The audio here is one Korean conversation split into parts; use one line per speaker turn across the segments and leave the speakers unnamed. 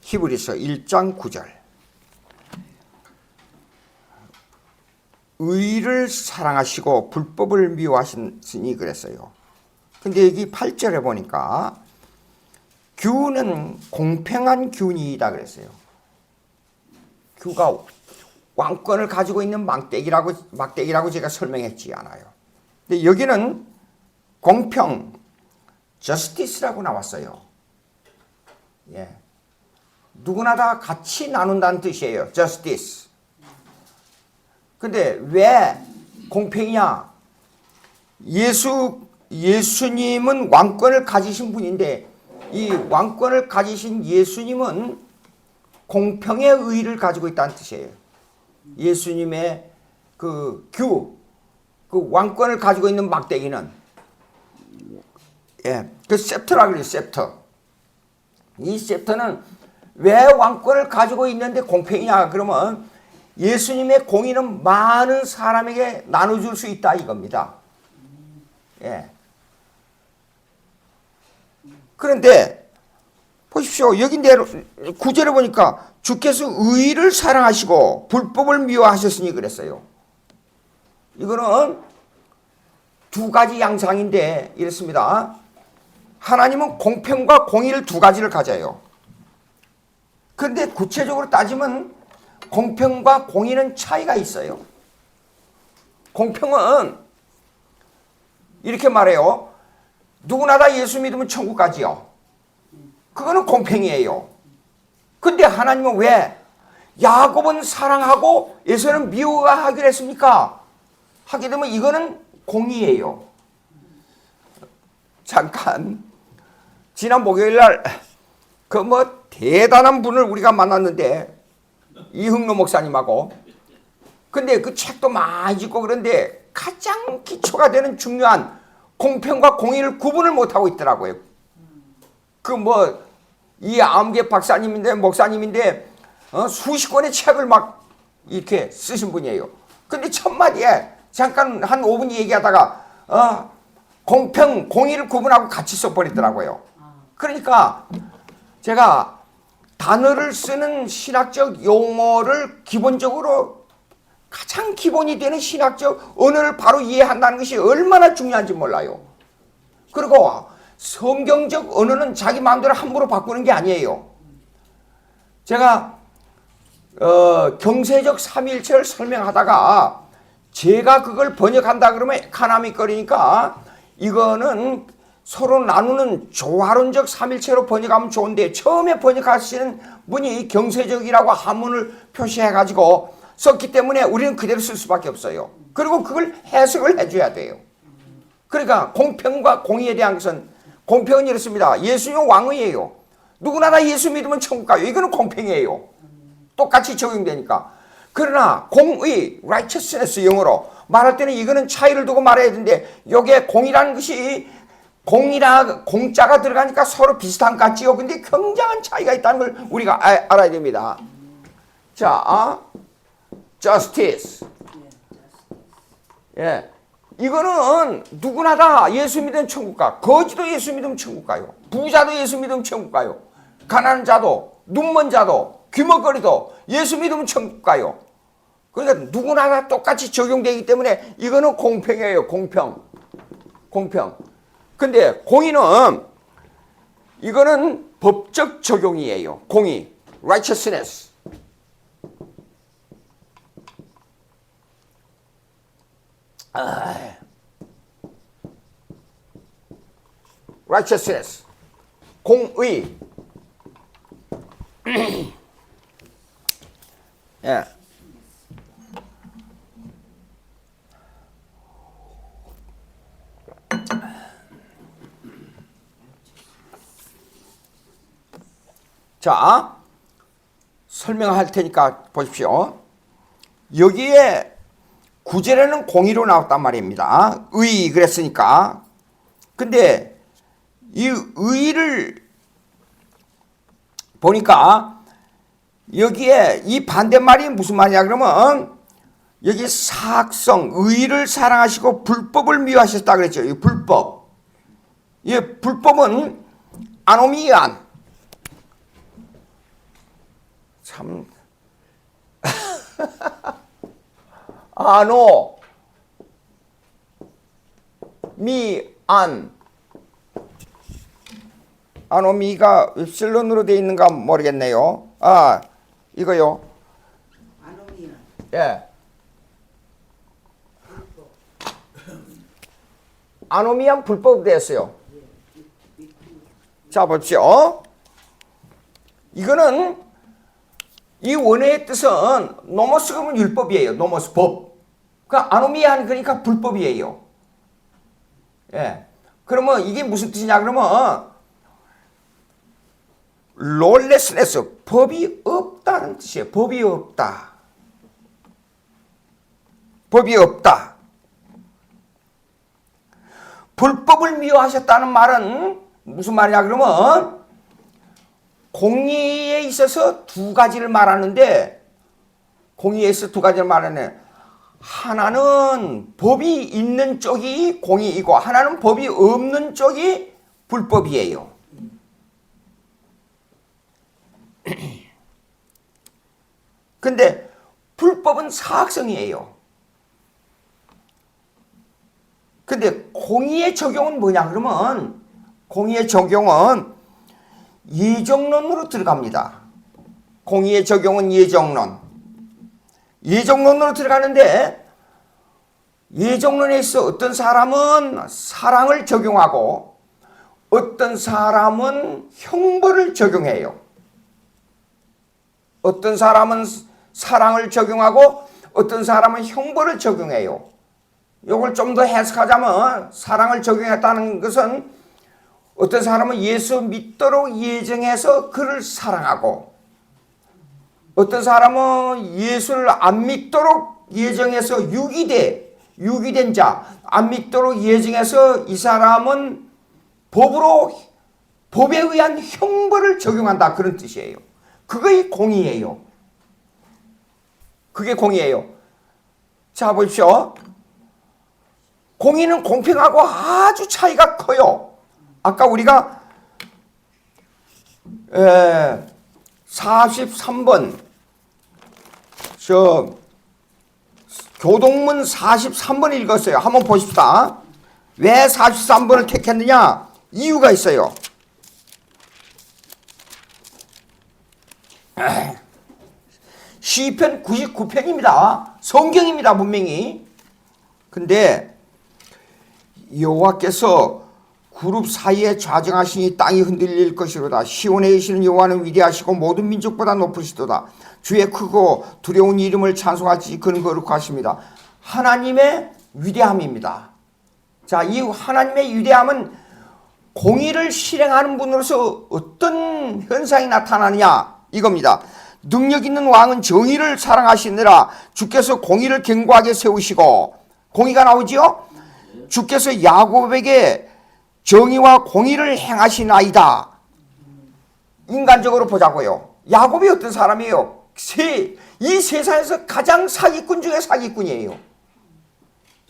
히브리서 1장 9절. 의를 사랑하시고 불법을 미워하시니 그랬어요. 근데 여기 8절에 보니까 규는 공평한 규이다 그랬어요. 규가 왕권을 가지고 있는 막대기라고 제가 설명했지 않아요. 근데 여기는 공평, justice라고 나왔어요. 예. 누구나 다 같이 나눈다는 뜻이에요. justice. 근데 왜 공평이냐? 예수님은 왕권을 가지신 분인데 이 왕권을 가지신 예수님은 공평의 의의를 가지고 있다는 뜻이에요. 예수님의 그 왕권을 가지고 있는 막대기는 그 셉터라고 그래요. 셉터. 이 셉터는 왜 왕권을 가지고 있는데 공평이냐? 그러면 예수님의 공의는 많은 사람에게 나눠줄 수 있다 이겁니다. 예. 그런데 보십시오. 여기 내로 구절에 보니까 주께서 의를 사랑하시고 불법을 미워하셨으니 그랬어요. 이거는 두 가지 양상인데 이렇습니다. 하나님은 공평과 공의를 두 가지를 가져요. 그런데 구체적으로 따지면 공평과 공의는 차이가 있어요. 공평은 이렇게 말해요. 누구나 다 예수 믿으면 천국 가지요. 그거는 공평이에요. 근데 하나님은 왜 야곱은 사랑하고 에서는 미워하기로 했습니까? 하게 되면 이거는 공의예요. 잠깐 지난 목요일 날 그 대단한 분을 우리가 만났는데 이흥로 목사님하고. 근데 그 책도 많이 읽고 그런데 가장 기초가 되는 중요한 공평과 공의를 구분을 못하고 있더라고요. 이 암계 박사님인데 목사님인데 수십 권의 책을 막 이렇게 쓰신 분이에요. 근데 첫 마디에 잠깐 한 5분 얘기하다가 공평, 공의를 구분하고 같이 써버리더라고요. 그러니까 제가 단어를 쓰는 신학적 용어를 기본적으로 가장 기본이 되는 신학적 언어를 바로 이해한다는 것이 얼마나 중요한지 몰라요. 그리고 성경적 언어는 자기 마음대로 함부로 바꾸는 게 아니에요. 제가 경세적 삼위일체를 설명하다가 제가 그걸 번역한다 그러면 에카나믹거리니까 이거는 서로 나누는 조화론적 삼일체로 번역하면 좋은데 처음에 번역하시는 분이 경세적이라고 한문을 표시해가지고 썼기 때문에 우리는 그대로 쓸 수밖에 없어요. 그리고 그걸 해석을 해줘야 돼요. 그러니까 공평과 공의에 대한 것은 공평은 이렇습니다. 예수님은 왕의예요. 누구나 다 예수 믿으면 천국 가요. 이거는 공평이에요. 똑같이 적용되니까. 그러나 공의, righteousness 영어로 말할 때는 이거는 차이를 두고 말해야 되는데 이게 공이라는 것이 공자가 들어가니까 서로 비슷한 것 같지요. 근데 굉장한 차이가 있다는 걸 우리가 알아야 됩니다. 자, justice. 예. 이거는 누구나 다 예수 믿으면 천국 가. 거지도 예수 믿으면 천국 가요. 부자도 예수 믿으면 천국 가요. 가난한 자도, 눈먼 자도, 귀머거리도 예수 믿으면 천국 가요. 그러니까 누구나 다 똑같이 적용되기 때문에 이거는 공평이에요. 공평. 근데 공의는 이거는 법적 적용이에요. 공의. righteousness. righteousness. 공의. 예. 자, 설명할 테니까 보십시오. 여기에 구절에는 공의로 나왔단 말입니다. 의 그랬으니까. 근데 이 의를 보니까 여기에 이 반대말이 무슨 말이냐 그러면 여기 사악성, 의를 사랑하시고 불법을 미워하셨다 그랬죠. 이 불법. 이 불법은 아노미안. 참. 아노, 미, 안. 아노미가 윕실론으로 되어 있는가 모르겠네요. 아, 이거요.
아노미는
예. 아노미한 불법 됐어요. 자, 보십시오. 이거는 이 원어의 뜻은 노모스 그러면 율법이에요. 노모스 법. 그러니까 아노미한 그러니까 불법이에요. 예. 그러면 이게 무슨 뜻이냐 그러면 롤레스네스, 법이 없다는 뜻이에요. 법이 없다. 법이 없다. 불법을 미워하셨다는 말은 무슨 말이냐 그러면 공의에 있어서 두 가지를 말하는데 공의에 있어서 두 가지를 말하네. 하나는 법이 있는 쪽이 공의이고 하나는 법이 없는 쪽이 불법이에요. 근데 불법은 사악성이에요. 근데 공의의 적용은 뭐냐 그러면 공의의 적용은 예정론으로 들어갑니다. 공의의 적용은 예정론. 예정론으로 들어가는데 예정론에 있어 어떤 사람은 사랑을 적용하고 어떤 사람은 형벌을 적용해요. 어떤 사람은 사랑을 적용하고 어떤 사람은 형벌을 적용해요. 이걸 좀 더 해석하자면 사랑을 적용했다는 것은 어떤 사람은 예수 믿도록 예정해서 그를 사랑하고 어떤 사람은 예수를 안 믿도록 예정해서 유기된 자, 안 믿도록 예정해서 이 사람은 법에 의한 형벌을 적용한다. 그런 뜻이에요. 그게 공의예요. 그게 공의예요. 자, 보십시오. 공의는 공평하고 아주 차이가 커요. 아까 우리가 43번 교동문 43번 읽었어요. 한번 보십시다. 왜 43번을 택했느냐? 이유가 있어요. 시편 99편입니다. 성경입니다. 분명히. 근데 여호와께서 그룹 사이에 좌정하시니 땅이 흔들릴 것이로다. 시온에 계시는 여호와는 위대하시고 모든 민족보다 높으시도다. 주의 크고 두려운 이름을 찬송하지 그는 거룩하십니다. 하나님의 위대함입니다. 자, 이 하나님의 위대함은 공의를 실행하는 분으로서 어떤 현상이 나타나느냐 이겁니다. 능력 있는 왕은 정의를 사랑하시느라 주께서 공의를 견고하게 세우시고 공의가 나오지요? 주께서 야곱에게 정의와 공의를 행하시나이다. 인간적으로 보자고요. 야곱이 어떤 사람이에요? 이 세상에서 가장 사기꾼 중에 사기꾼이에요.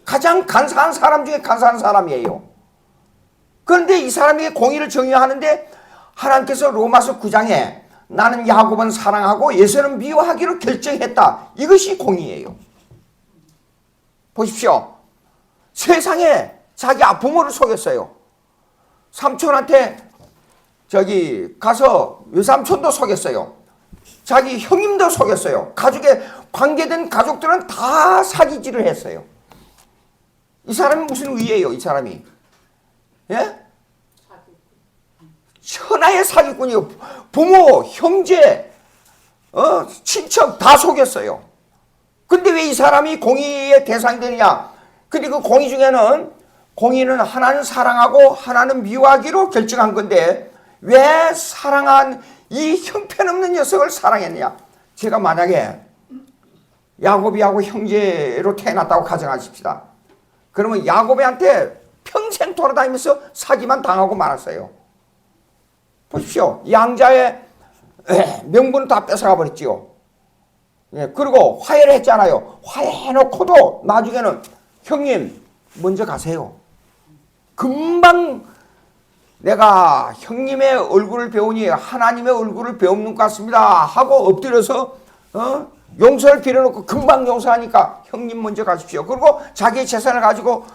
가장 간사한 사람 중에 간사한 사람이에요. 그런데 이 사람에게 공의를 정의하는데 하나님께서 로마서 9장에 나는 야곱은 사랑하고 에서는 미워하기로 결정했다. 이것이 공의예요. 보십시오. 세상에 자기 부모를 속였어요. 삼촌한테 가서 외삼촌도 속였어요. 자기 형님도 속였어요. 가족에 관계된 가족들은 다 사기질을 했어요. 이 사람이 무슨 의예요? 이 사람이 예? 천하의 사기꾼이요. 부모, 형제, 친척 다 속였어요. 근데 왜 이 사람이 공의의 대상이 되느냐? 근데 그 공의 중에는 공의는 하나는 사랑하고 하나는 미워하기로 결정한 건데 왜 사랑한 이 형편없는 녀석을 사랑했느냐? 제가 만약에 야곱이하고 형제로 태어났다고 가정하십시다. 그러면 야곱이한테 평생 돌아다니면서 사기만 당하고 말았어요. 보십시오. 양자의 명분을 다 뺏어가 버렸지요. 예, 그리고 화해를 했잖아요. 화해해놓고도 나중에는 형님 먼저 가세요. 금방 내가 형님의 얼굴을 배우니 하나님의 얼굴을 배우는 것 같습니다 하고 엎드려서 용서를 빌어놓고 금방 용서하니까 형님 먼저 가십시오. 그리고 자기의 재산을 가지고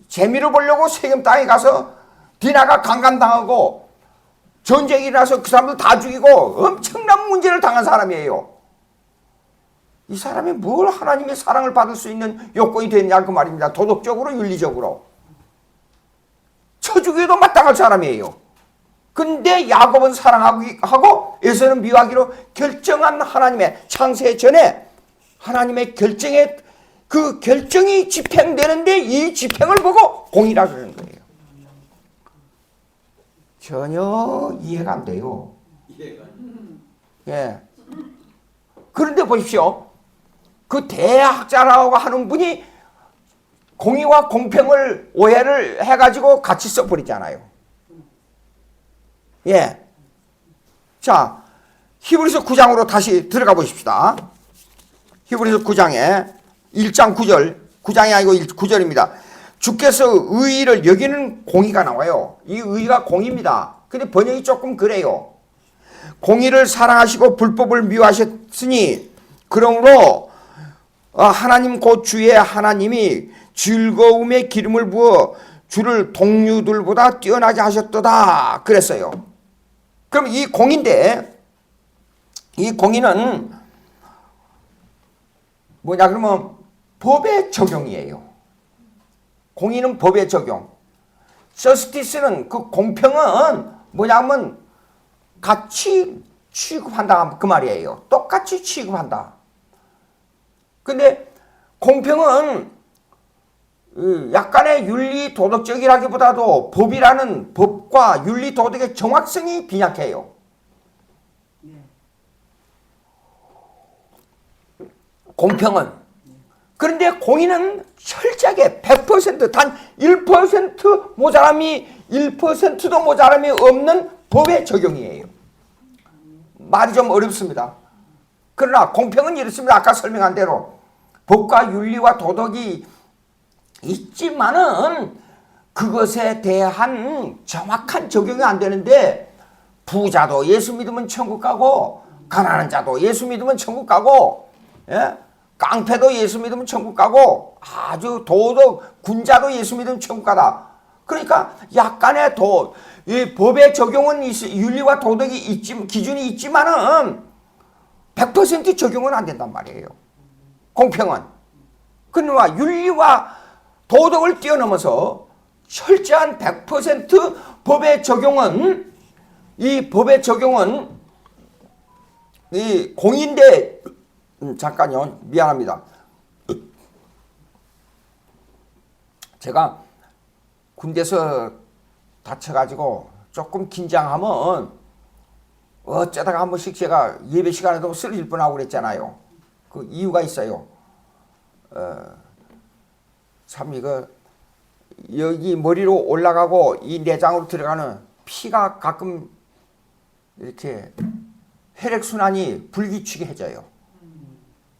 재미를 보려고 세겜 땅에 가서 디나가 강간당하고 전쟁이 일어나서 그 사람들 다 죽이고 엄청난 문제를 당한 사람이에요. 이 사람이 뭘 하나님의 사랑을 받을 수 있는 요건이 됐냐 그 말입니다. 도덕적으로 윤리적으로 쳐주기에도 마땅할 사람이에요. 근데 야곱은 사랑하고 에서는 미워하기로 결정한 하나님의 창세 전에 하나님의 결정에 그 결정이 집행되는데 이 집행을 보고 공의라 그러는 거예요. 전혀 이해가 안 돼요. 예. 그런데 보십시오. 그 대학자라고 하는 분이 공의와 공평을 오해를 해가지고 같이 써버리잖아요. 예. 자, 히브리서 9장으로 다시 들어가 보십시다. 히브리서 9장에 1장 9절, 9장이 아니고 9절입니다. 주께서 의의를 여기는 공의가 나와요. 이 의의가 공의입니다. 근데 번역이 조금 그래요. 공의를 사랑하시고 불법을 미워하셨으니 그러므로 하나님 곧 주의 하나님이 즐거움의 기름을 부어 주를 동류들보다 뛰어나게 하셨도다 그랬어요. 그럼 이 공인데 이 공의는 뭐냐 그러면 법의 적용이에요. 공의는 법의 적용. 저스티스는 그 공평은 뭐냐면 같이 취급한다 그 말이에요. 똑같이 취급한다. 근데 공평은 약간의 윤리 도덕적이라기보다도 법이라는 법과 윤리 도덕의 정확성이 빈약해요. 공평은. 그런데 공의는 철저하게 100% 단 1% 모자람이 1%도 모자람이 없는 법의 적용이에요. 말이 좀 어렵습니다. 그러나 공평은 이렇습니다. 아까 설명한 대로 법과 윤리와 도덕이 있지만은 그것에 대한 정확한 적용이 안 되는데 부자도 예수 믿으면 천국 가고 가난한 자도 예수 믿으면 천국 가고 예? 깡패도 예수 믿으면 천국 가고 아주 도덕 군자도 예수 믿으면 천국 가다. 그러니까 약간의 이 법의 적용은 윤리와 도덕이 기준이 있지만은 100% 적용은 안 된단 말이에요. 공평은. 그러나 윤리와 도덕을 뛰어넘어서 철저한 100% 법의 적용은 이 공인데 잠깐요. 미안합니다. 제가 군대에서 다쳐가지고 조금 긴장하면 어쩌다가 한 번씩 제가 예배 시간에도 쓰러질 뻔하고 그랬잖아요. 그 이유가 있어요. 참 이거 여기 머리로 올라가고 이 내장으로 들어가는 피가 가끔 이렇게 혈액순환이 불규칙해져요.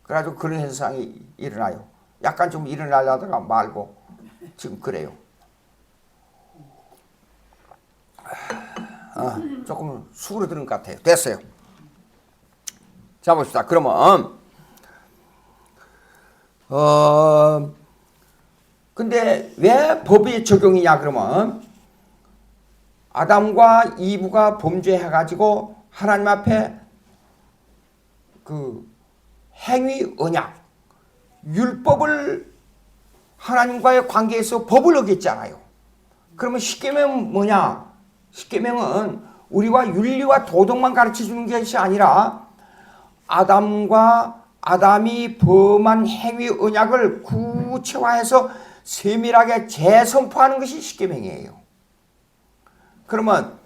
그래가지고 그런 현상이 일어나요. 약간 좀 일어나려다가 말고 지금 그래요. 조금 수그러드는 것 같아요. 됐어요. 자 봅시다. 그러면 근데 왜 법이 적용이냐 그러면 아담과 이브가 범죄해가지고 하나님 앞에 그 행위 언약 율법을 하나님과의 관계에서 법을 어겼잖아요. 그러면 십계명은 뭐냐? 십계명은 우리와 윤리와 도덕만 가르쳐주는 것이 아니라 아담이 범한 행위 언약을 구체화해서 세밀하게 재선포하는 것이 십계명이에요. 그러면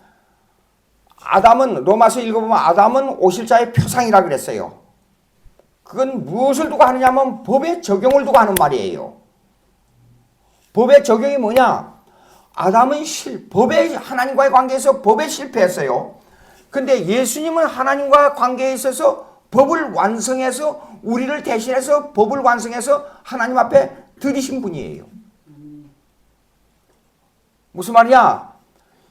아담은 로마서 읽어보면 아담은 오실자의 표상이라 그랬어요. 그건 무엇을 두고 하느냐면 법의 적용을 두고 하는 말이에요. 법의 적용이 뭐냐? 아담은 하나님과의 관계에서 법에 실패했어요. 근데 예수님은 하나님과 관계에 있어서 법을 완성해서 우리를 대신해서 법을 완성해서 하나님 앞에 드리신 분이에요. 무슨 말이야?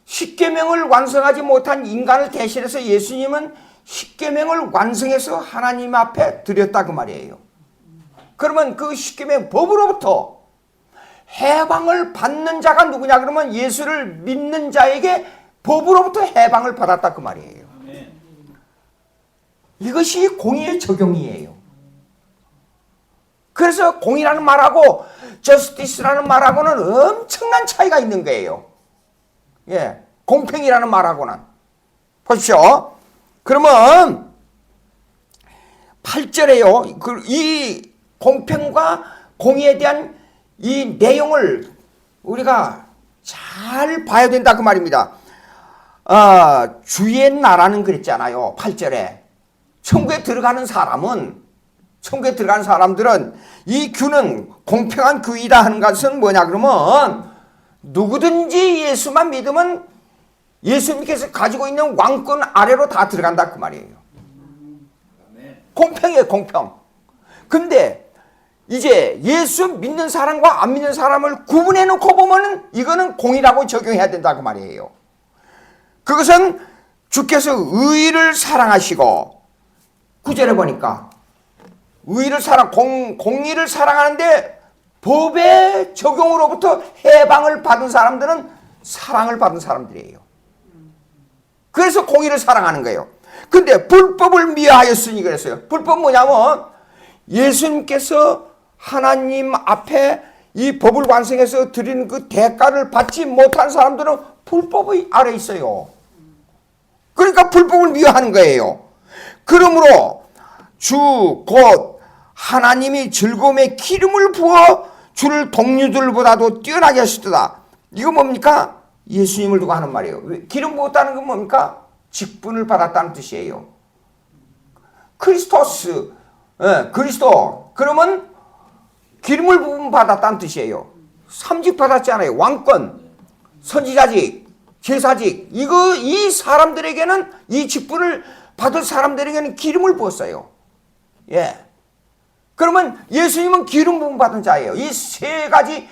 십계명을 완성하지 못한 인간을 대신해서 예수님은 십계명을 완성해서 하나님 앞에 드렸다 그 말이에요. 그러면 그 십계명 법으로부터 해방을 받는 자가 누구냐 그러면 예수를 믿는 자에게 법으로부터 해방을 받았다 그 말이에요. 이것이 공의의 적용이에요. 그래서 공의라는 말하고 justice라는 말하고는 엄청난 차이가 있는 거예요. 예, 공평이라는 말하고는. 보십시오. 그러면 8절에요. 이 공평과 공의에 대한 이 내용을 우리가 잘 봐야 된다 그 말입니다. 주의 나라는 그랬잖아요. 8절에. 천국에 들어가는 사람들은 이 규는 공평한 규이다 하는 것은 뭐냐 그러면 누구든지 예수만 믿으면 예수님께서 가지고 있는 왕권 아래로 다 들어간다 그 말이에요. 공평이에요, 공평. 근데 이제 예수 믿는 사람과 안 믿는 사람을 구분해 놓고 보면은 이거는 공의라고 적용해야 된다 그 말이에요. 그것은 주께서 의를 사랑하시고 9절에 보니까 의를 공의를 사랑하는데 법의 적용으로부터 해방을 받은 사람들은 사랑을 받은 사람들이에요. 그래서 공의를 사랑하는 거예요. 근데 불법을 미워하였으니 그랬어요. 불법 뭐냐면 예수님께서 하나님 앞에 이 법을 완성해서 드리는 그 대가를 받지 못한 사람들은 불법의 아래 있어요. 그러니까 불법을 미워하는 거예요. 그러므로 주 곧 하나님이 즐거움에 기름을 부어 주를 동료들보다도 뛰어나게 하시도다. 이거 뭡니까? 예수님을 두고 하는 말이에요. 기름 부었다는 건 뭡니까? 직분을 받았다는 뜻이에요. 크리스토스, 그리스도. 그러면 기름을 부음 받았다는 뜻이에요. 삼직 받았잖아요. 왕권, 선지자직, 제사직. 이 사람들에게는 이 직분을 받을 사람들에게는 기름을 부었어요. 예. 그러면 예수님은 기름 부음 받은 자예요. 이 세 가지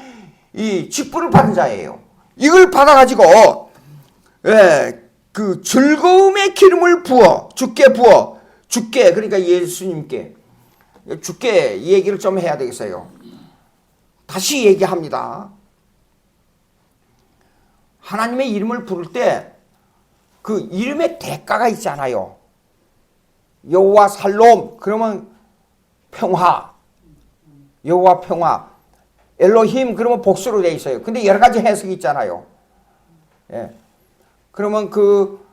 이 직분을 받은 자예요. 이걸 받아가지고 그 즐거움의 기름을 부어 주께 그러니까 예수님께 주께 얘기를 좀 해야 되겠어요. 다시 얘기합니다. 하나님의 이름을 부를 때 그 이름의 대가가 있잖아요. 여호와 살롬 그러면 평화, 여호와 평화, 엘로힘 그러면 복수로 돼 있어요. 근데 여러 가지 해석이 있잖아요. 예. 그러면 그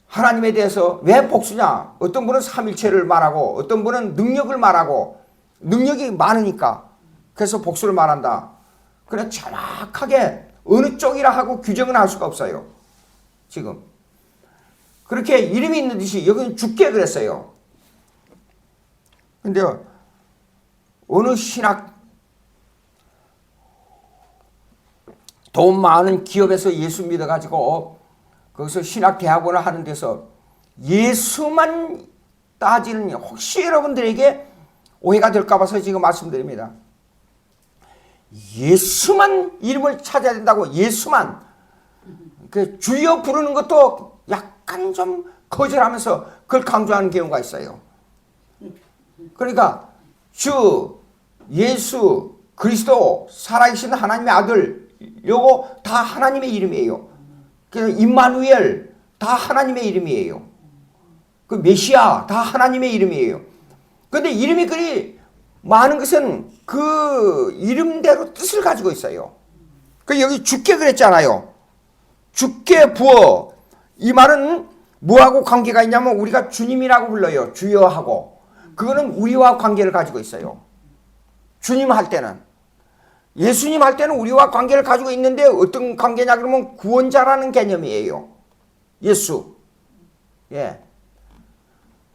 하나님에 대해서 왜 복수냐? 어떤 분은 삼일체를 말하고 어떤 분은 능력을 말하고 능력이 많으니까 그래서 복수를 말한다. 그래 정확하게 어느 쪽이라 하고 규정은 할 수가 없어요. 지금 그렇게 이름이 있는 듯이 여기는 주께 그랬어요. 근데 어느 신학 돈 많은 기업에서 예수 믿어가지고 거기서 신학대학원을 하는 데서 예수만 따지는 혹시 여러분들에게 오해가 될까 봐서 지금 말씀드립니다. 예수만 이름을 찾아야 된다고 예수만 그 주여 부르는 것도 약간 좀 거절하면서 그걸 강조하는 경우가 있어요. 그러니까 주, 예수, 그리스도, 살아계신 하나님의 아들 요거 다 하나님의 이름이에요. 그래서 임마누엘 다 하나님의 이름이에요. 그 메시아 다 하나님의 이름이에요. 그런데 이름이 그리 많은 것은 그 이름대로 뜻을 가지고 있어요. 그 여기 주께 그랬잖아요. 주께 부어. 이 말은 뭐하고 관계가 있냐면 우리가 주님이라고 불러요. 주여하고. 그거는 우리와 관계를 가지고 있어요. 주님 할 때는. 예수님 할 때는 우리와 관계를 가지고 있는데 어떤 관계냐 그러면 구원자라는 개념이에요. 예수. 예.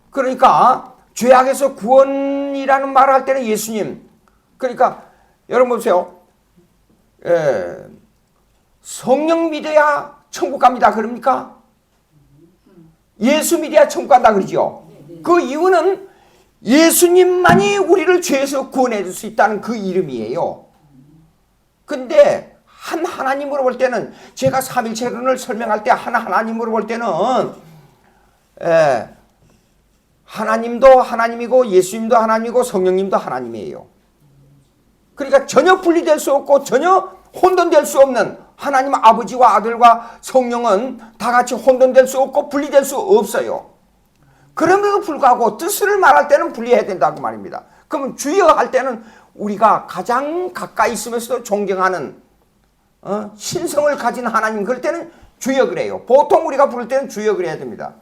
그러니까 죄악에서 구원이라는 말을 할 때는 예수님. 그러니까 여러분 보세요. 성령 믿어야 천국 갑니다. 그럽니까? 예수 믿어야 천국 간다 그러죠. 그 이유는 예수님만이 우리를 죄에서 구원해 줄 수 있다는 그 이름이에요. 근데 한 하나님으로 볼 때는 제가 삼일체론을 설명할 때 한 하나님으로 볼 때는 하나님도 하나님이고 예수님도 하나님이고 성령님도 하나님이에요. 그러니까 전혀 분리될 수 없고 전혀 혼돈될 수 없는 하나님 아버지와 아들과 성령은 다 같이 혼돈될 수 없고 분리될 수 없어요. 그럼에도 불구하고 뜻을 말할 때는 분리해야 된다고 말입니다. 그러면 주여 할 때는 우리가 가장 가까이 있으면서도 존경하는 신성을 가진 하나님, 그럴 때는 주여 그래요. 보통 우리가 부를 때는 주여 그래야 됩니다.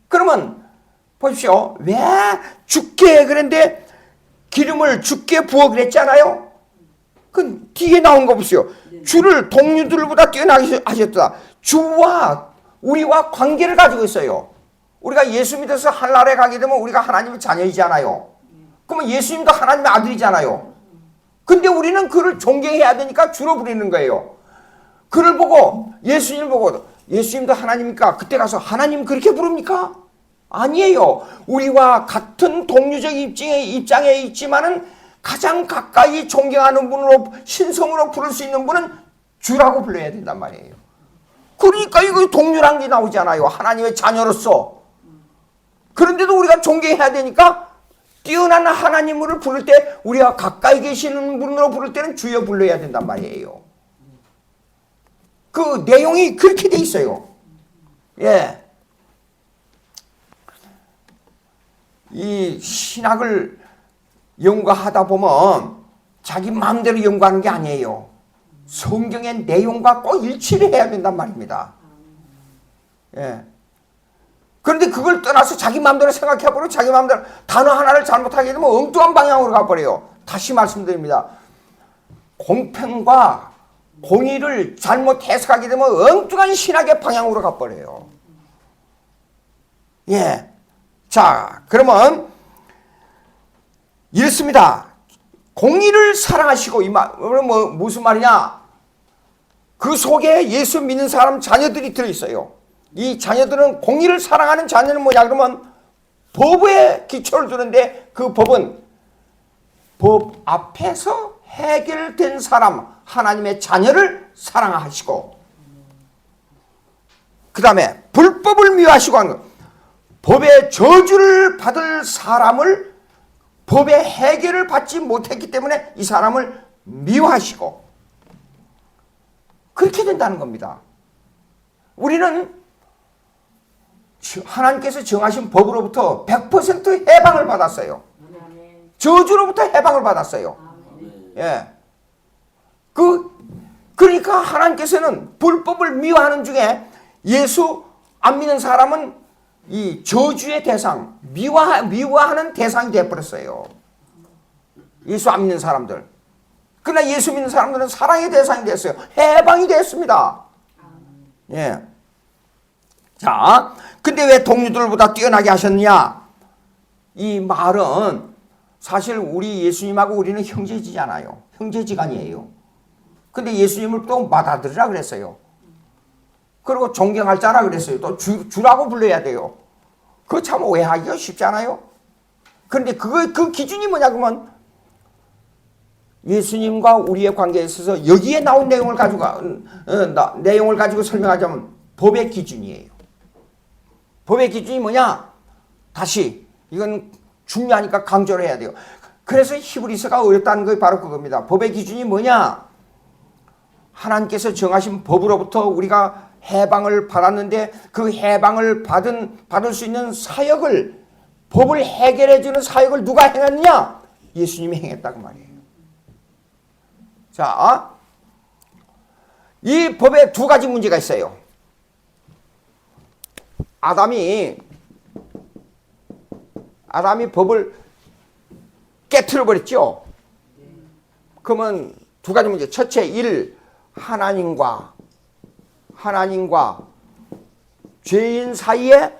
그러면 보십시오. 왜 주께 그랬는데 기름을 주께 부어 그랬잖아요. 그 뒤에 나온 거 보세요. 주를 동류들보다 뛰어나게 하셨다. 주와 우리와 관계를 가지고 있어요. 우리가 예수 믿어서 하늘나라에 가게 되면 우리가 하나님의 자녀이잖아요. 그러면 예수님도 하나님의 아들이잖아요. 근데 우리는 그를 존경해야 되니까 주로 부르는 거예요. 그를 보고 예수님을 보고 예수님도 하나님입니까? 그때 가서 하나님 그렇게 부릅니까? 아니에요. 우리와 같은 동류적 입장에 있지만은 가장 가까이 존경하는 분으로 신성으로 부를 수 있는 분은 주라고 불러야 된단 말이에요. 그러니까 이거 동류란 게 나오잖아요. 하나님의 자녀로서. 그런데도 우리가 존경해야 되니까 뛰어난 하나님을 부를 때 우리가 가까이 계시는 분으로 부를 때는 주여 불러야 된단 말이에요. 그 내용이 그렇게 돼 있어요. 예. 이 신학을 연구하다 보면 자기 마음대로 연구하는 게 아니에요. 성경의 내용과 꼭 일치를 해야 된단 말입니다. 예. 그런데 그걸 떠나서 자기 마음대로 생각해버리고 자기 마음대로 단어 하나를 잘못하게 되면 엉뚱한 방향으로 가버려요. 다시 말씀드립니다. 공평과 공의를 잘못 해석하게 되면 엉뚱한 신학의 방향으로 가버려요. 예. 자, 그러면 이렇습니다. 공의를 사랑하시고, 이 말은 무슨 말이냐? 그 속에 예수 믿는 사람 자녀들이 들어있어요. 이 자녀들은 공의를 사랑하는 자녀는 뭐냐 그러면 법에 기초를 두는데 그 법은 법 앞에서 해결된 사람, 하나님의 자녀를 사랑하시고, 그 다음에 불법을 미워하시고 하는 것. 법의 저주를 받을 사람을 법의 해결을 받지 못했기 때문에 이 사람을 미워하시고, 그렇게 된다는 겁니다. 우리는 하나님께서 정하신 법으로부터 100% 해방을 받았어요. 저주로부터 해방을 받았어요. 예. 그러니까 하나님께서는 불법을 미워하는 중에 예수 안 믿는 사람은 이 저주의 대상, 미워하는 대상이 되어버렸어요. 예수 안 믿는 사람들. 그러나 예수 믿는 사람들은 사랑의 대상이 됐어요. 해방이 됐습니다. 예. 자, 근데 왜 동료들보다 뛰어나게 하셨느냐? 이 말은 사실 우리 예수님하고 우리는 형제지잖아요. 형제지간이에요. 근데 예수님을 또 받아들이라 그랬어요. 그리고 존경할 자라 그랬어요. 또 주라고 불러야 돼요. 그거 참 오해하기가 쉽지 않아요? 그런데 그 기준이 뭐냐 그러면 예수님과 우리의 관계에 있어서 여기에 나온 내용을 가지고 설명하자면 법의 기준이에요. 법의 기준이 뭐냐? 다시 이건 중요하니까 강조를 해야 돼요. 그래서 히브리서가 어렵다는 게 바로 그겁니다. 법의 기준이 뭐냐? 하나님께서 정하신 법으로부터 우리가 해방을 받았는데 그 해방을 받을 수 있는 사역을, 법을 해결해 주는 사역을 누가 행했느냐? 예수님이 행했다고 말이에요. 자, 이 법에 두 가지 문제가 있어요. 아담이 법을 깨트려 버렸죠. 그러면 두 가지 문제. 첫째, 하나님과 죄인 사이에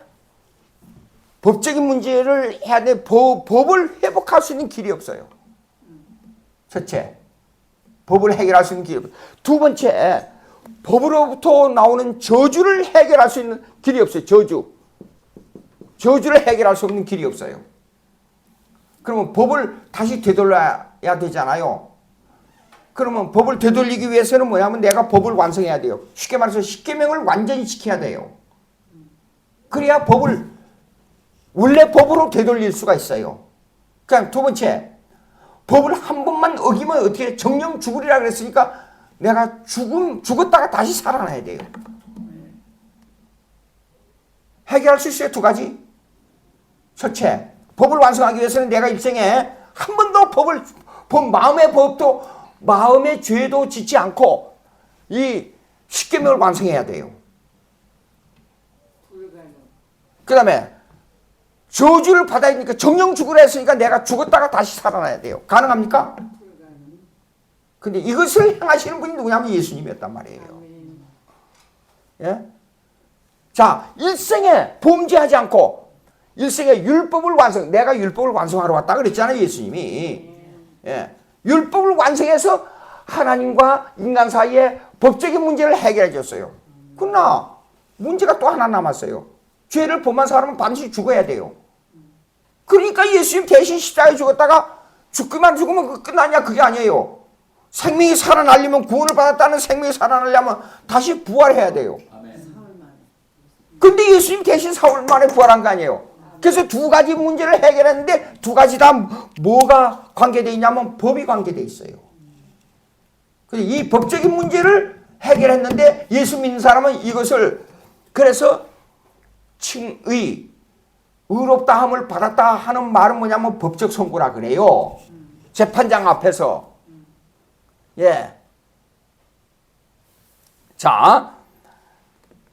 법적인 문제를 해야 돼. 법을 회복할 수 있는 길이 없어요. 첫째, 법을 해결할 수 있는 길이 없어요. 두 번째, 법으로부터 나오는 저주를 해결할 수 있는 길이 없어요. 저주를 해결할 수 없는 길이 없어요. 그러면 법을 다시 되돌려야 되잖아요. 그러면 법을 되돌리기 위해서는 뭐냐면 내가 법을 완성해야 돼요. 쉽게 말해서 십계명을 완전히 지켜야 돼요. 그래야 법을 원래 법으로 되돌릴 수가 있어요. 그냥 두 번째, 법을 한 번만 어기면 어떻게 정령 죽으리라 그랬으니까 내가 죽었다가 다시 살아나야 돼요. 해결할 수 있어요. 두 가지. 첫째, 법을 완성하기 위해서는 내가 일생에 한 번도 마음의 법도 마음의 죄도 짓지 않고 이 십계명을 완성해야 돼요. 그 다음에 저주를 받아야 되니까 정령 죽으라 했으니까 내가 죽었다가 다시 살아나야 돼요. 가능합니까? 근데 이것을 행하시는 분이 누구냐면 예수님이었단 말이에요. 예? 자, 일생에 범죄하지 않고 일생에 율법을 내가 율법을 완성하러 왔다 그랬잖아요, 예수님이. 예. 율법을 완성해서 하나님과 인간 사이에 법적인 문제를 해결해 줬어요. 그러나 문제가 또 하나 남았어요. 죄를 범한 사람은 반드시 죽어야 돼요. 그러니까 예수님 대신 십자가에 죽었다가 죽기만 죽으면 끝나냐? 그게 아니에요. 생명이 살아나려면, 구원을 받았다는 생명이 살아나려면 다시 부활해야 돼요. 근데 예수님 대신 사흘 만에 부활한 거 아니에요. 그래서 두 가지 문제를 해결했는데 두 가지 다 뭐가 관계되어 있냐면 법이 관계되어 있어요. 이 법적인 문제를 해결했는데 예수 믿는 사람은 이것을 그래서 칭의, 의롭다함을 받았다 하는 말은 뭐냐면 법적 선고라 그래요. 재판장 앞에서. 예. 자,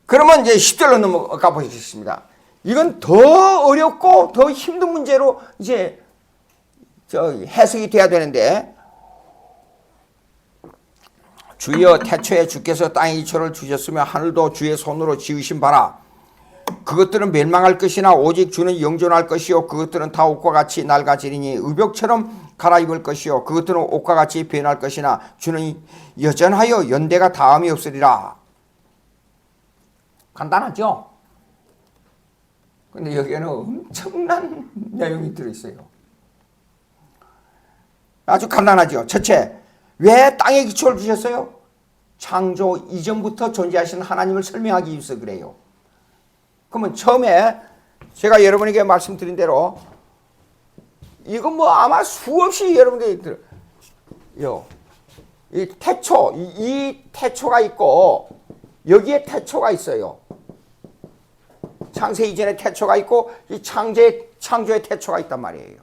그러면 이제 10절로 넘어가 보시겠습니다. 이건 더 어렵고 더 힘든 문제로 이제 해석이 돼야 되는데, 주여 태초에 주께서 땅에 이초를 주셨으며 하늘도 주의 손으로 지으신 바라. 그것들은 멸망할 것이나 오직 주는 영존할 것이요 그것들은 다 옷과 같이 낡아지리니 의복처럼 갈아입을 것이요 그것들은 옷과 같이 변할 것이나 주는 여전하여 연대가 다함이 없으리라. 간단하죠? 근데 여기에는 엄청난 내용이 들어있어요. 아주 간단하죠. 첫째, 왜 땅에 기초를 주셨어요? 창조 이전부터 존재하신 하나님을 설명하기 위해서 그래요. 그러면 처음에 제가 여러분에게 말씀드린 대로 이건 뭐 아마 수없이 여러분들이 들어요. 이 태초, 이 태초가 있고 여기에 태초가 있어요. 창세 이전에 태초가 있고 이 창조의 태초가 있단 말이에요.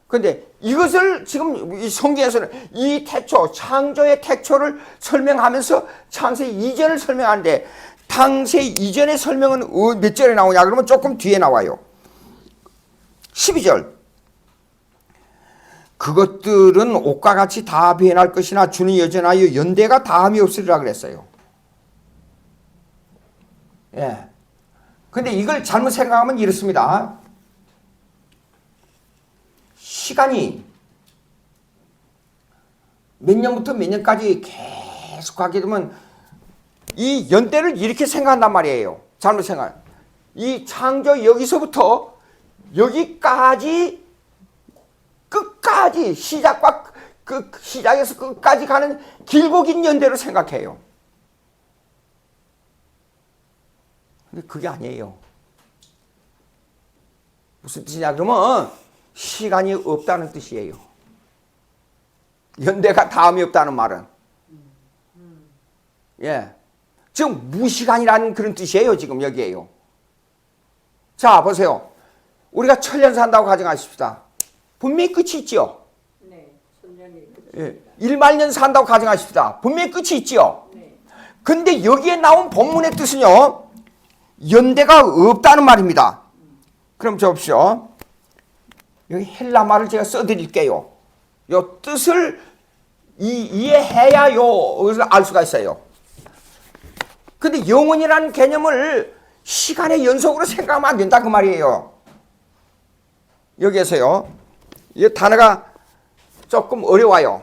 그런데 이것을 지금 이 성경에서는 이 태초, 창조의 태초를 설명하면서 창세 이전을 설명하는데 창세 이전의 설명은 몇 절에 나오냐 그러면 조금 뒤에 나와요. 12절. 그것들은 옷과 같이 다 변할 것이나 주는 여전하여 연대가 다함이 없으리라 그랬어요. 예. 근데 이걸 잘못 생각하면 이렇습니다. 시간이 몇 년부터 몇 년까지 계속 가게 되면 이 연대를 이렇게 생각한단 말이에요. 잘못 생각. 이 창조 여기서부터 여기까지 끝까지 시작과 시작에서 끝까지 가는 길고 긴 연대로 생각해요. 근데 그게 아니에요. 무슨 뜻이냐 그러면 시간이 없다는 뜻이에요. 연대가 다음이 없다는 말은. 예. 즉 무시간이라는 그런 뜻이에요. 지금 여기에요. 자 보세요. 우리가 천년 산다고 가정하십시다. 분명히 끝이 있죠.
네, 천년이
예. 1만 년 산다고 가정하십시다. 분명히 끝이 있죠.
네.
근데 여기에 나온 본문의 뜻은요. 연대가 없다는 말입니다. 그럼 저 보십시오. 여기 헬라말을 제가 써드릴게요. 요 뜻을 이해해야 여기서 알 수가 있어요. 근데 영원이라는 개념을 시간의 연속으로 생각하면 안 된다 그 말이에요. 여기에서요. 이 단어가 조금 어려워요.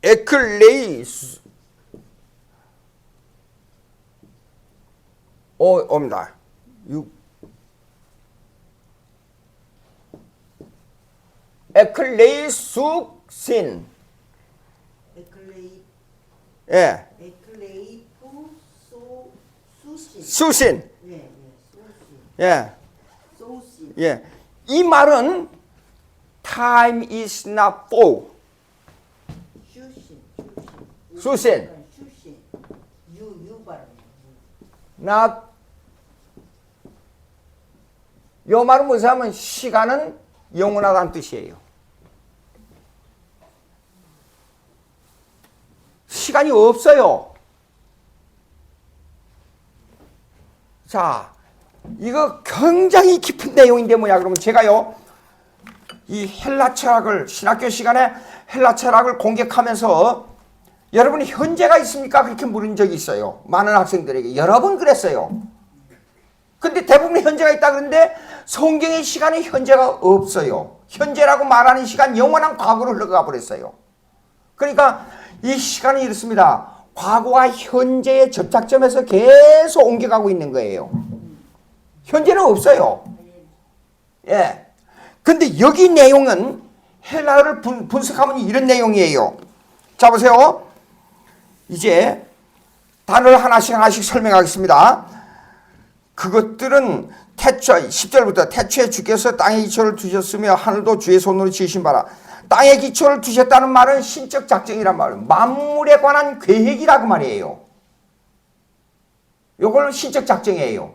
에클레이스 옵니다. 에클레이숙신. 예. 수신. 예. 예. 이 말은 time is not full. 수신. not. 요 말은 무슨 하면 시간은 영원하다는 뜻이에요. 시간이 없어요. 자, 이거 굉장히 깊은 내용인데 뭐야 그러면 제가요 이 헬라 철학을 신학교 시간에 헬라 철학을 공격하면서 여러분이 현재가 있습니까? 그렇게 물은 적이 있어요. 많은 학생들에게 여러 번 그랬어요. 근데 대부분 현재가 있다 그러는데 성경의 시간에 현재가 없어요. 현재라고 말하는 시간 영원한 과거로 흘러가 버렸어요. 그러니까 이 시간이 이렇습니다. 과거와 현재의 접착점에서 계속 옮겨가고 있는 거예요. 현재는 없어요. 예. 근데 여기 내용은 헬라어를 분석하면 이런 내용이에요. 자, 보세요. 이제 단어를 하나씩 설명하겠습니다. 그것들은 태초에 10절부터 태초에 주께서 땅의 기초를 두셨으며 하늘도 주의 손으로 지으신 바라. 땅의 기초를 두셨다는 말은 신적 작정이란 말이에요. 만물에 관한 계획이라고 말이에요. 이걸 신적 작정이에요.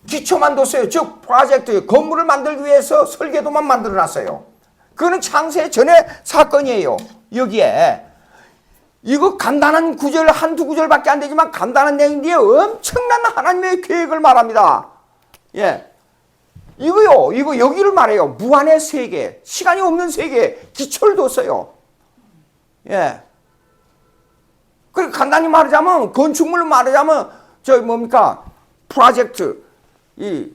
기초만 뒀어요. 즉 프로젝트 건물을 만들기 위해서 설계도만 만들어놨어요. 그거는 창세 전의 사건이에요. 여기에 이거 간단한 구절 한두 구절밖에 안 되지만 간단한 내용인데 엄청난 하나님의 계획을 말합니다. 예, 이거 여기를 말해요. 무한의 세계, 시간이 없는 세계 기초를 뒀어요. 예. 그리고 간단히 말하자면 건축물로 말하자면 뭡니까 프로젝트 이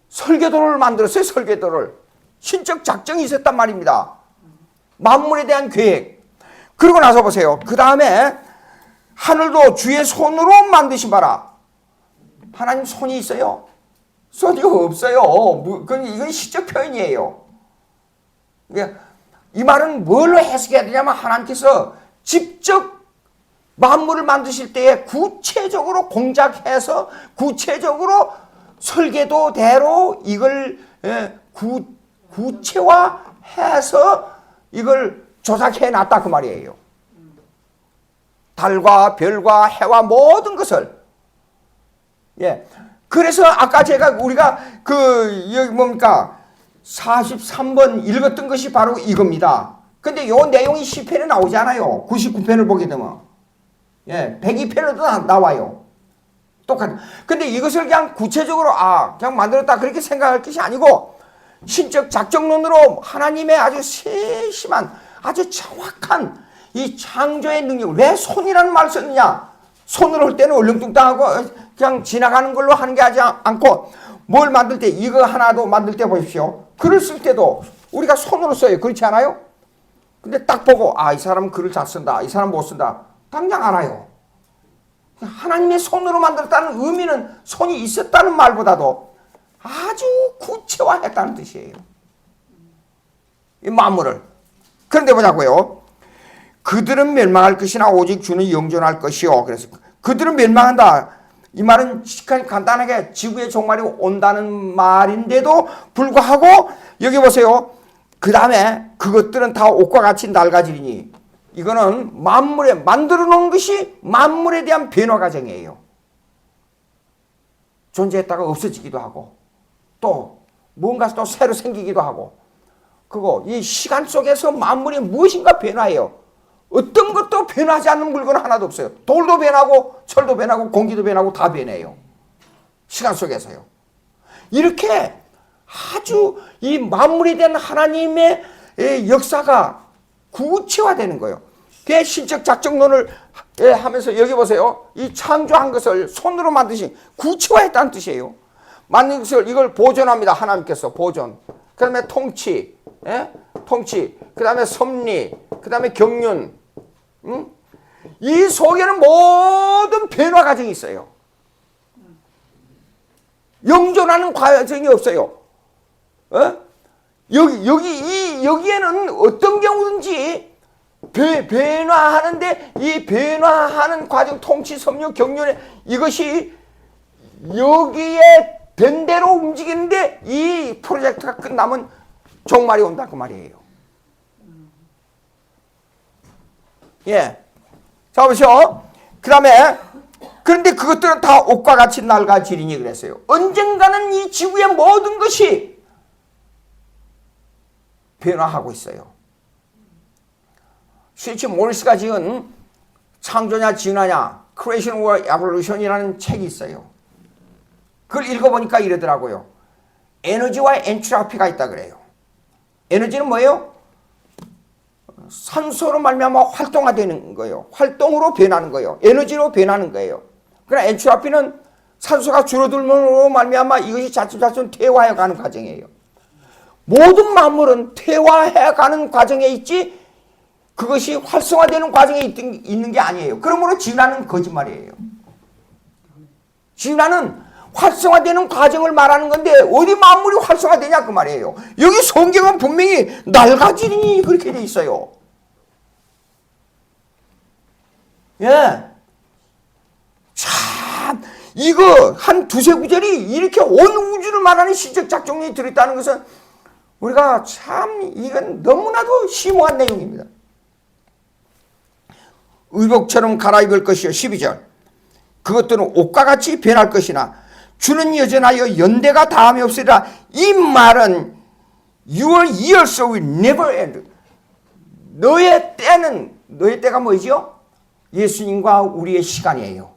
설계도를 만들었어요. 설계도를 신적 작정이 있었단 말입니다. 만물에 대한 계획. 그러고 나서 보세요. 그 다음에 하늘도 주의 손으로 만드신 바라. 하나님 손이 있어요? 손이 없어요. 이건 시적 표현이에요. 이 말은 뭘로 해석해야 되냐면 하나님께서 직접 만물을 만드실 때에 구체적으로 공작해서 구체적으로 설계도대로 이걸 구체화해서 이걸 조작해 놨다 그 말이에요. 달과 별과 해와 모든 것을. 예. 그래서 아까 우리가 여기 뭡니까 43번 읽었던 것이 바로 이겁니다. 근데 요 내용이 시편에 나오지 않아요. 99편을 보게 되면. 예, 102편에도 나와요. 똑같은. 근데 이것을 그냥 구체적으로 그냥 만들었다 그렇게 생각할 것이 아니고 신적 작정론으로 하나님의 아주 세심한 아주 정확한 이 창조의 능력을 왜 손이라는 말을 썼느냐? 손으로 할 때는 얼렁뚱땅하고 그냥 지나가는 걸로 하는 게 하지 않고 뭘 만들 때 이거 하나도 만들 때 보십시오. 글을 쓸 때도 우리가 손으로 써요. 그렇지 않아요? 근데 딱 보고 이 사람은 글을 잘 쓴다. 이 사람은 못 쓴다. 당장 알아요. 하나님의 손으로 만들었다는 의미는 손이 있었다는 말보다도 아주 구체화했다는 뜻이에요. 이 만물을. 그런데 보자고요. 그들은 멸망할 것이나 오직 주는 영존할 것이요. 그래서 그들은 멸망한다. 이 말은 간단하게 지구의 종말이 온다는 말인데도 불구하고 여기 보세요. 그 다음에 그것들은 다 옷과 같이 낡아지리니 이거는 만물에 만들어 놓은 것이 만물에 대한 변화 과정이에요. 존재했다가 없어지기도 하고 또 뭔가 또 새로 생기기도 하고 이 시간 속에서 만물이 무엇인가 변화해요. 어떤 것도 변하지 않는 물건 하나도 없어요. 돌도 변하고 철도 변하고 공기도 변하고 다 변해요. 시간 속에서요. 이렇게 아주 이 만물에 대한 하나님의 역사가 구체화되는 거예요. 그게 신적 작정론을 하면서 여기 보세요. 이 창조한 것을 손으로 만드신 구체화했다는 뜻이에요. 만든 것을 이걸 보존합니다. 하나님께서 보존. 그 다음에 통치. 통치. 그 다음에 섭리. 그 다음에 경륜. 이 속에는 모든 변화 과정이 있어요. 영존하는 과정이 없어요. 어? 여기에는 어떤 경우든지 변화하는데 이 변화하는 과정, 통치, 섭렵, 경륜에 이것이 여기에 된 대로 움직이는데 이 프로젝트가 끝나면 종말이 온다 그 말이에요. 예. 자, 보시오. 그 다음에, 그런데 그것들은 다 옷과 같이 낡아지리니 그랬어요. 언젠가는 이 지구의 모든 것이 변화하고 있어요. 스위치 모리스가 지은 창조냐 진화냐, Creation or Evolution이라는 책이 있어요. 그걸 읽어보니까 이러더라고요. 에너지와 엔트로피가 있다 그래요. 에너지는 뭐예요? 산소로 말미암아 활동화되는 거예요. 활동으로 변하는 거예요. 에너지로 변하는 거예요. 그러나 엔트로피는 산소가 줄어들므로 말미암아 이것이 차츰차츰 퇴화해가는 과정이에요. 모든 만물은 퇴화해가는 과정에 있지 그것이 활성화되는 과정에 있는 게 아니에요. 그러므로 진화는 거짓말이에요. 진화는 활성화되는 과정을 말하는 건데 어디 만물이 활성화되냐 그 말이에요. 여기 성경은 분명히 낡아지니 그렇게 돼 있어요. 예. 참 이거 한 두세 구절이 이렇게 온 우주를 말하는 시적 작정이 들어있다는 것은 우리가 참 이건 너무나도 심오한 내용입니다. 의복처럼 갈아입을 것이요 12절 그것들은 옷과 같이 변할 것이나 주는 여전하여 연대가 다함이 없으리라. 이 말은 Your years will never end. 너의 때가 뭐죠? 예수님과 우리의 시간이에요.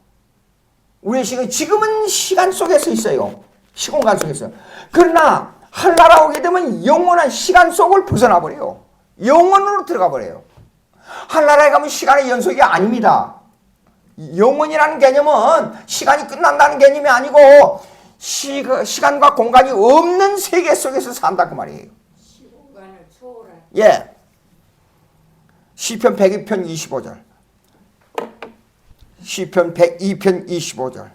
우리의 시간, 지금은 시간 속에서 있어요. 시공간 속에서. 그러나 하늘나라 오게 되면 영원한 시간 속을 벗어나 버려요. 영원으로 들어가 버려요. 하늘나라에 가면 시간의 연속이 아닙니다. 영원이라는 개념은 시간이 끝난다는 개념이 아니고 시간과 공간이 없는 세계 속에서 산다 그 말이에요.
시공간을 초월할.
예. 시편 102편 25절. 시편 102편 25절.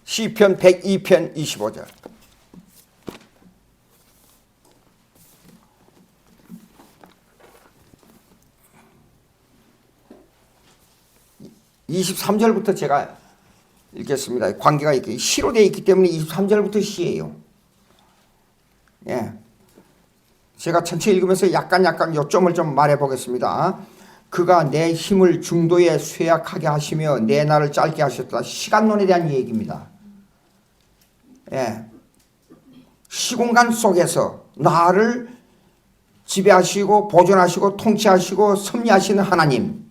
시편 102편 25절. (23절부터) 제가 읽겠습니다. 관계가 있기 시로 되어 있기 때문에 23절부터 시예요. 예. 제가 전체 읽으면서 약간 요점을 좀 말해 보겠습니다. 그가 내 힘을 중도에 쇠약하게 하시며 내 날을 짧게 하셨다. 시간론에 대한 얘기입니다. 예. 시공간 속에서 나를 지배하시고 보존하시고 통치하시고 섭리하시는 하나님.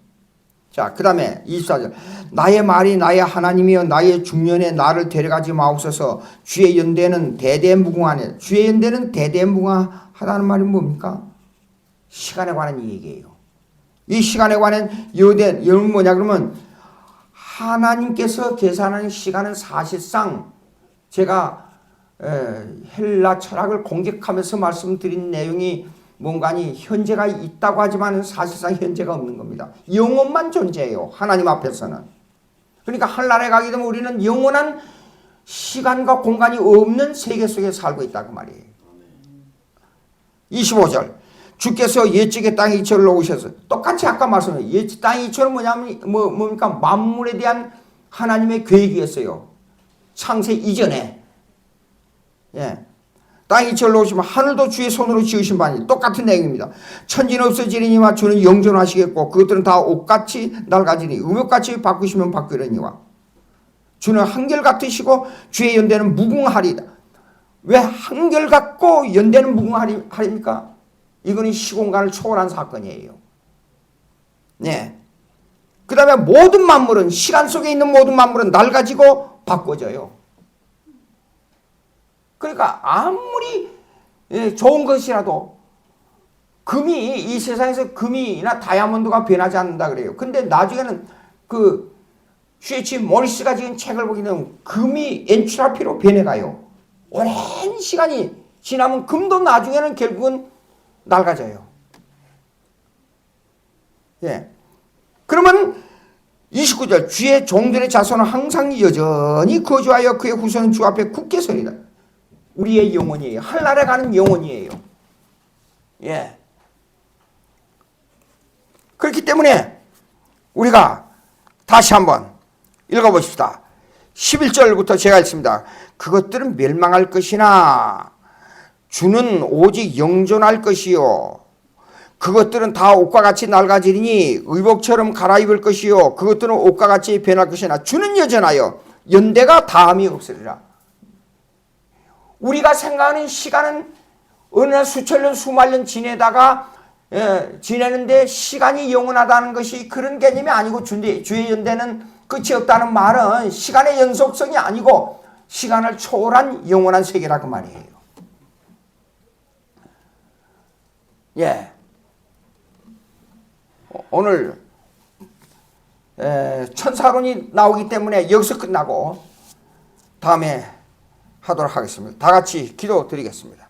자, 그 다음에 24절. 나의 말이 나의 하나님이여 나의 중년에 나를 데려가지 마옵소서. 주의 연대는 대대무궁하네. 주의 연대는 대대무궁하다는 말이 뭡니까? 시간에 관한 얘기예요. 이 시간에 관한 여는 뭐냐 그러면 하나님께서 계산하는 시간은 사실상 제가 헬라 철학을 공격하면서 말씀드린 내용이 뭔가니 현재가 있다고 하지만 사실상 현재가 없는 겁니다. 영원만 존재해요. 하나님 앞에서는. 그러니까 하늘나라에 가게 되면 우리는 영원한 시간과 공간이 없는 세계 속에 살고 있다 그 말이에요. 25절 주께서 옛적의 땅에 이처를 놓으셔서 똑같이 아까 말씀드린 옛 땅의 이처는 뭐냐면 뭡니까? 만물에 대한 하나님의 계획이었어요. 창세 이전에. 예. 땅이 이처를 놓으시면 하늘도 주의 손으로 지으신 바니 똑같은 내용입니다. 천지는 없어지리니와 주는 영존하시겠고 그것들은 다 옷같이 낡아지니 음욕같이 바꾸시면 바꾸려니와 주는 한결같으시고 주의 연대는 무궁하리다. 왜 한결같고 연대는 무궁하리입니까? 이거는 시공간을 초월한 사건이에요. 네. 그 다음에 모든 만물은 시간 속에 있는 모든 만물은 낡아지고 바꿔져요. 그러니까 아무리 좋은 것이라도 금이 이 세상에서 금이나 다이아몬드가 변하지 않는다 그래요. 근데 나중에는 그 스위치 모리스가 지은 책을 보게 되면 금이 엔트로피로 변해가요. 오랜 시간이 지나면 금도 나중에는 결국은 낡아져요. 예. 그러면 29절 주의 종들의 자손은 항상 여전히 거주하여 그의 후손은 주 앞에 굳게 서리라. 우리의 영혼이에요. 하늘나라에 가는 영혼이에요. 예. 그렇기 때문에 우리가 다시 한번 읽어보십시다. 11절부터 제가 읽습니다. 그것들은 멸망할 것이나 주는 오직 영존할 것이요. 그것들은 다 옷과 같이 낡아지리니 의복처럼 갈아입을 것이요. 그것들은 옷과 같이 변할 것이나 주는 여전하여 연대가 다함이 없으리라. 우리가 생각하는 시간은 어느 날 수천 년 수만 년 지내는데 시간이 영원하다는 것이 그런 개념이 아니고 주의 연대는 끝이 없다는 말은 시간의 연속성이 아니고 시간을 초월한 영원한 세계라고 말이에요. 예. 오늘 천사론이 나오기 때문에 여기서 끝나고 다음에 하도록 하겠습니다. 다 같이 기도 드리겠습니다.